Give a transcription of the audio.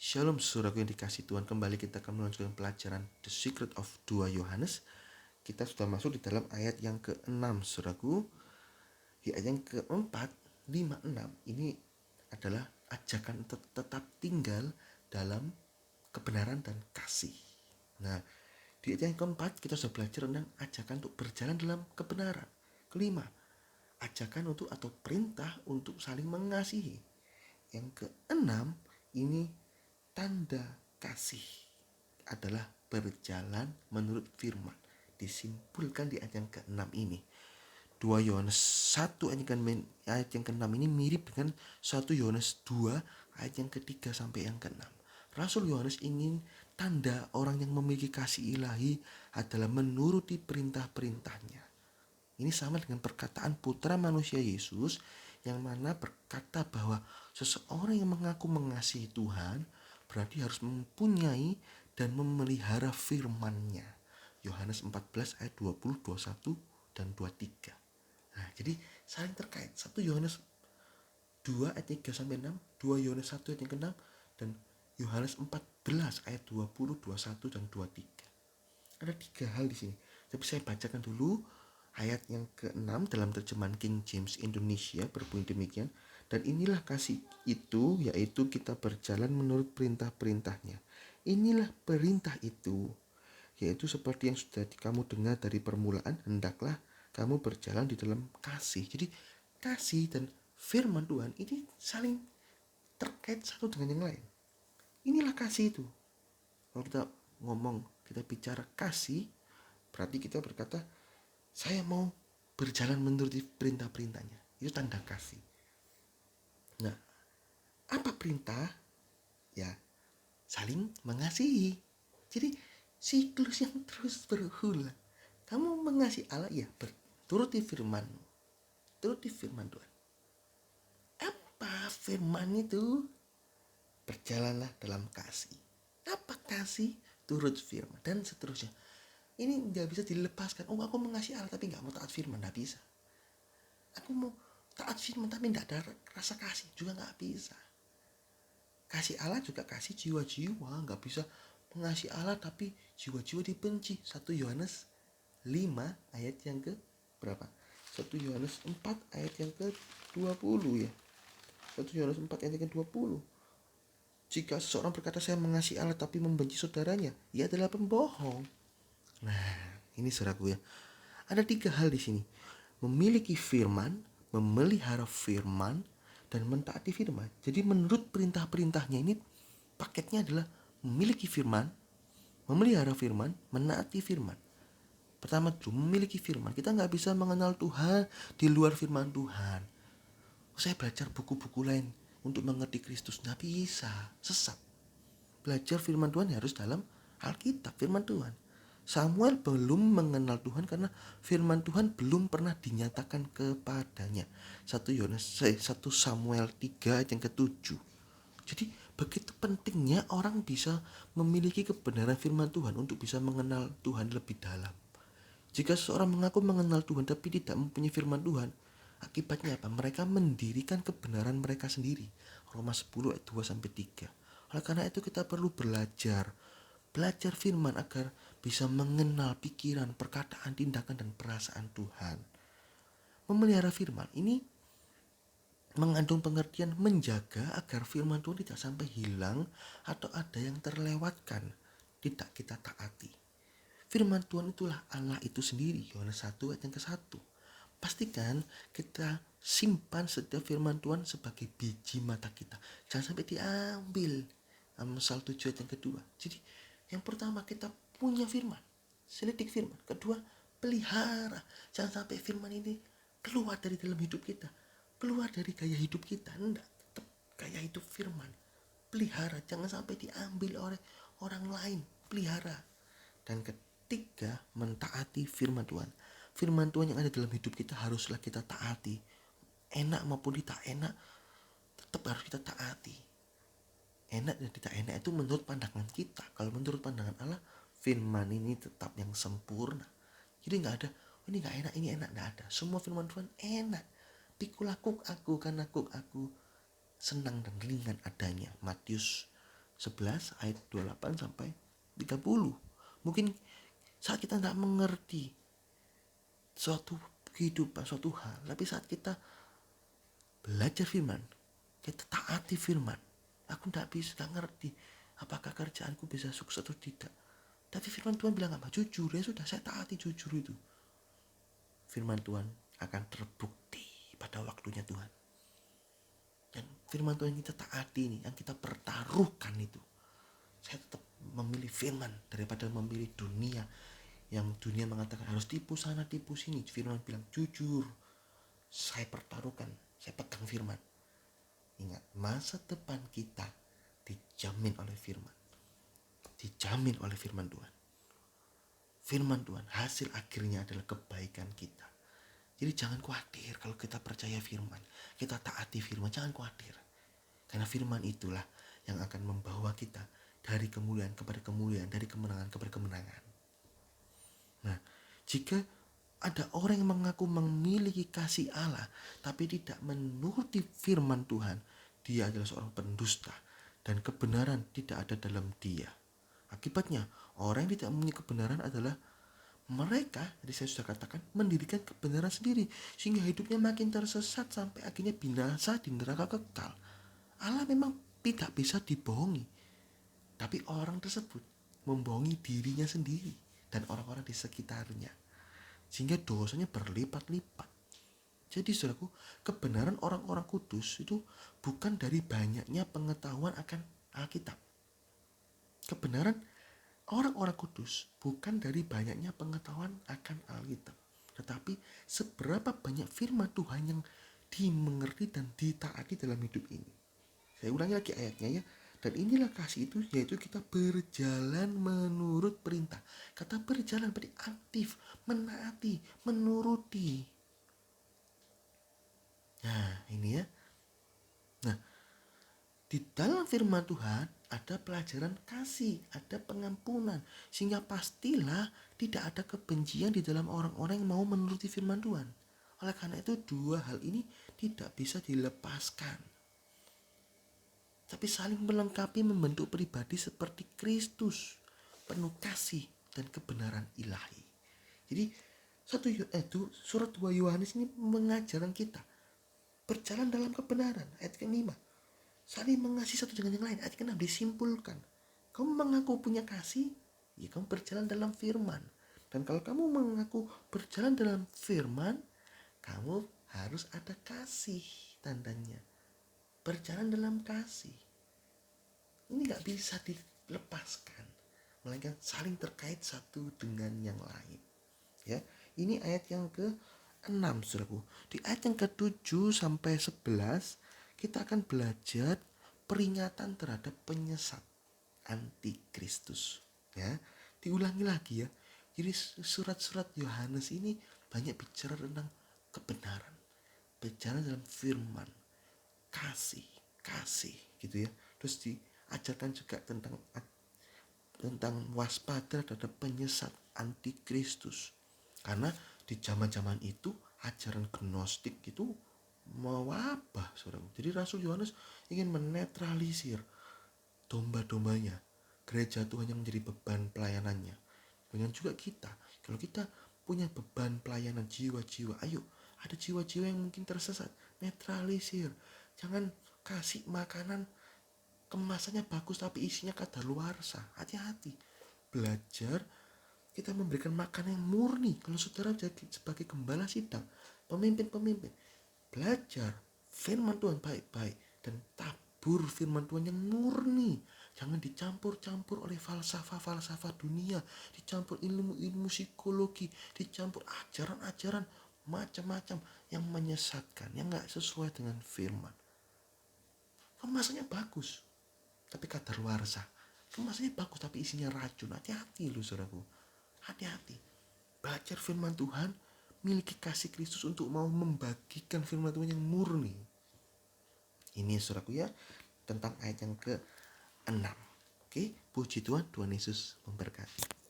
Shalom saudaraku yang dikasih Tuhan, kembali kita akan melanjutkan pelajaran The Secret of 2 Yohanes. Kita sudah masuk di dalam ayat yang ke-6 saudaraku. Di ayat yang ke-4, 5, 6 ini adalah ajakan tetap tinggal dalam kebenaran dan kasih. Nah, di ayat yang ke-4 kita sudah belajar tentang ajakan untuk berjalan dalam kebenaran. Kelima, ajakan untuk atau perintah untuk saling mengasihi. Yang ke-6 ini tanda kasih adalah berjalan menurut firman. Disimpulkan di ayat yang ke-6 ini. 2 Yohanes 1 ayat yang ke-6 ini mirip dengan 1 Yohanes 2 ayat yang ke-3 sampai yang ke-6. Rasul Yohanes ingin tanda orang yang memiliki kasih ilahi adalah menuruti perintah-perintahnya. Ini sama dengan perkataan putra manusia Yesus yang mana berkata bahwa seseorang yang mengaku mengasihi Tuhan berarti harus mempunyai dan memelihara firman-Nya. Yohanes 14 ayat 20, 21 dan 23. Nah, jadi saling terkait. 1 Yohanes 2 ayat 3 sampai 6, 2 Yohanes 1 ayat yang ke-6 dan Yohanes 14 ayat 20, 21 dan 23. Ada 3 hal di sini. Tapi saya bacakan dulu ayat yang ke-6 dalam terjemahan King James Indonesia berbunyi demikian. Dan inilah kasih itu, yaitu kita berjalan menurut perintah-perintahnya. Inilah perintah itu, yaitu seperti yang sudah kamu dengar dari permulaan, hendaklah kamu berjalan di dalam kasih. Jadi kasih dan firman Tuhan ini saling terkait satu dengan yang lain. Inilah kasih itu. Kalau kita ngomong, kita bicara kasih, berarti kita berkata, saya mau berjalan menurut perintah-perintahnya. Itu tanda kasih. Nah, apa perintah? Ya, saling mengasihi. Jadi siklus yang terus berulang. Kamu mengasihi Allah, ya, turuti firman. Turuti firman Tuhan. Apa firman itu? Berjalanlah dalam kasih. Apa kasih? Turut firman dan seterusnya. Ini nggak bisa dilepaskan. Oh, aku mengasihi Allah tapi nggak mau taat firman, nggak bisa. Aku mau taat firman tapi nggak ada rasa kasih, juga nggak bisa. Kasih Allah juga kasih jiwa-jiwa, nggak bisa mengasihi Allah tapi jiwa-jiwa dibenci. 1 Yohanes 5 ayat yang ke berapa? 1 Yohanes 4 ayat yang ke 20 ya. 1 Yohanes 4 ayat yang ke 20. Jika seseorang berkata saya mengasihi Allah tapi membenci saudaranya, ia adalah pembohong. Nah, ini saudaraku ya. Ada 3 hal di sini. Memiliki firman, memelihara firman, dan mentaati firman. Jadi menurut perintah-perintahnya ini paketnya adalah memiliki firman, memelihara firman, menaati firman. Pertama dulu, memiliki firman. Kita nggak bisa mengenal Tuhan di luar firman Tuhan. Saya belajar buku-buku lain untuk mengerti Kristus, nggak bisa, sesat. Belajar firman Tuhan harus dalam Alkitab, firman Tuhan. Samuel belum mengenal Tuhan karena firman Tuhan belum pernah dinyatakan kepadanya. 1 Samuel 3 ayat yang ke-7. Jadi begitu pentingnya orang bisa memiliki kebenaran firman Tuhan untuk bisa mengenal Tuhan lebih dalam. Jika seseorang mengaku mengenal Tuhan tapi tidak mempunyai firman Tuhan, akibatnya apa? Mereka mendirikan kebenaran mereka sendiri. Roma 10 ayat 2 sampai 3. Oleh karena itu kita perlu belajar firman agar bisa mengenal pikiran, perkataan, tindakan, dan perasaan Tuhan. Memelihara firman ini mengandung pengertian menjaga agar firman Tuhan tidak sampai hilang atau ada yang terlewatkan, tidak kita taati. Firman Tuhan itulah Allah itu sendiri, Yohanes 1 ayat yang ke-1. Pastikan kita simpan setiap firman Tuhan sebagai biji mata kita. Jangan sampai diambil. Amsal 7 ayat yang kedua. Jadi yang pertama kita punya firman, selidik firman. Kedua, pelihara. Jangan sampai firman ini keluar dari dalam hidup kita, keluar dari gaya hidup kita. Enggak, tetap gaya hidup firman. Pelihara, jangan sampai diambil oleh orang lain. Pelihara. Dan ketiga, mentaati firman Tuhan. Firman Tuhan yang ada dalam hidup kita haruslah kita taati. Enak maupun tidak enak, tetap harus kita taati. Enak dan tidak enak itu menurut pandangan kita. Kalau menurut pandangan Allah, firman ini tetap yang sempurna. Jadi nggak ada, oh ini nggak enak, ini enak, nggak ada. Semua firman Tuhan enak. Pikulah kuk aku karena kuk aku senang dan ringan adanya. Matius 11 ayat 28 sampai 30. Mungkin saat kita tidak mengerti suatu kehidupan, suatu hal, tapi saat kita belajar firman, kita taati firman, aku tidak bisa, tidak ngerti apakah kerjaanku bisa sukses atau tidak. Tapi firman Tuhan bilang apa? Jujur, ya sudah, saya taati jujur itu. Firman Tuhan akan terbukti pada waktunya Tuhan. Dan firman Tuhan yang kita taati ini, yang kita pertaruhkan itu, saya tetap memilih firman daripada memilih dunia. Yang dunia mengatakan harus tipu sana tipu sini, firman bilang jujur, saya pertaruhkan, saya pegang firman. Ingat, masa depan kita dijamin oleh firman, dijamin oleh firman Tuhan. Firman Tuhan, hasil akhirnya adalah kebaikan kita. Jadi jangan khawatir kalau kita percaya firman, kita taati firman, jangan khawatir. Karena firman itulah yang akan membawa kita dari kemuliaan kepada kemuliaan, dari kemenangan kepada kemenangan. Nah, jika ada orang yang mengaku memiliki kasih Allah tapi tidak menuruti firman Tuhan, dia adalah seorang pendusta dan kebenaran tidak ada dalam dia. Akibatnya, orang yang tidak memiliki kebenaran adalah mereka, tadi saya sudah katakan, mendirikan kebenaran sendiri sehingga hidupnya makin tersesat sampai akhirnya binasa di neraka kekal. Allah memang tidak bisa dibohongi, tapi orang tersebut membohongi dirinya sendiri dan orang-orang di sekitarnya, sehingga dosanya berlipat-lipat. Jadi saudaraku, kebenaran orang-orang kudus itu bukan dari banyaknya pengetahuan akan Alkitab. Kebenaran orang-orang kudus bukan dari banyaknya pengetahuan akan Alkitab, tetapi seberapa banyak firman Tuhan yang dimengerti dan ditaati dalam hidup ini. Saya ulangi lagi ayatnya ya. Dan inilah kasih itu, yaitu kita berjalan menurut perintah. Kata berjalan berarti aktif, menaati, menuruti. Nah, ini ya. Nah, di dalam firman Tuhan ada pelajaran kasih, ada pengampunan. Sehingga pastilah tidak ada kebencian di dalam orang-orang yang mau menuruti firman Tuhan. Oleh karena itu dua hal ini tidak bisa dilepaskan, tapi saling melengkapi membentuk pribadi seperti Kristus, penuh kasih dan kebenaran ilahi. Jadi surat 2 Yohanes ini mengajarkan kita berjalan dalam kebenaran. Ayat ke-5, saling mengasihi satu dengan yang lain. Ayat ke-6 disimpulkan, kamu mengaku punya kasih, ya kamu berjalan dalam firman. Dan kalau kamu mengaku berjalan dalam firman, kamu harus ada kasih, tandanya berjalan dalam kasih. Ini gak bisa dilepaskan, melainkan saling terkait satu dengan yang lain. Ya, ini ayat yang ke-6, saudaraku. Di ayat yang ke-7 sampai 11 kita akan belajar peringatan terhadap penyesat antikristus. Ya, diulangi lagi ya. Jadi surat-surat Yohanes ini banyak bicara tentang kebenaran, bicara dalam firman, kasih gitu ya. Terus diajarkan juga tentang waspada terhadap penyesat antikristus. Karena di zaman-zaman itu ajaran gnostik itu mewabah, saudara. Jadi Rasul Yohanes ingin menetralisir domba-dombanya, gereja Tuhan yang menjadi beban pelayanannya. Dengan juga kita, kalau kita punya beban pelayanan jiwa-jiwa, ayo, ada jiwa-jiwa yang mungkin tersesat, netralisir. Jangan kasih makanan kemasannya bagus tapi isinya kadaluarsa. Hati-hati. Belajar kita memberikan makanan yang murni. Kalau saudara jadi sebagai gembala sidang, pemimpin-pemimpin, belajar firman Tuhan baik-baik dan tabur firman Tuhan yang murni. Jangan dicampur-campur oleh falsafah-falsafah dunia, dicampur ilmu-ilmu psikologi, dicampur ajaran-ajaran macam-macam yang menyesatkan, yang gak sesuai dengan firman. Kemasannya bagus tapi kadaluarsa. Kemasannya bagus tapi isinya racun. Hati-hati loh saudaraku. Hati-hati. Belajar firman Tuhan, miliki kasih Kristus untuk mau membagikan firman Tuhan yang murni. Ini saudaraku ya, tentang ayat yang ke-6. Oke, puji Tuhan, Tuhan Yesus memberkati.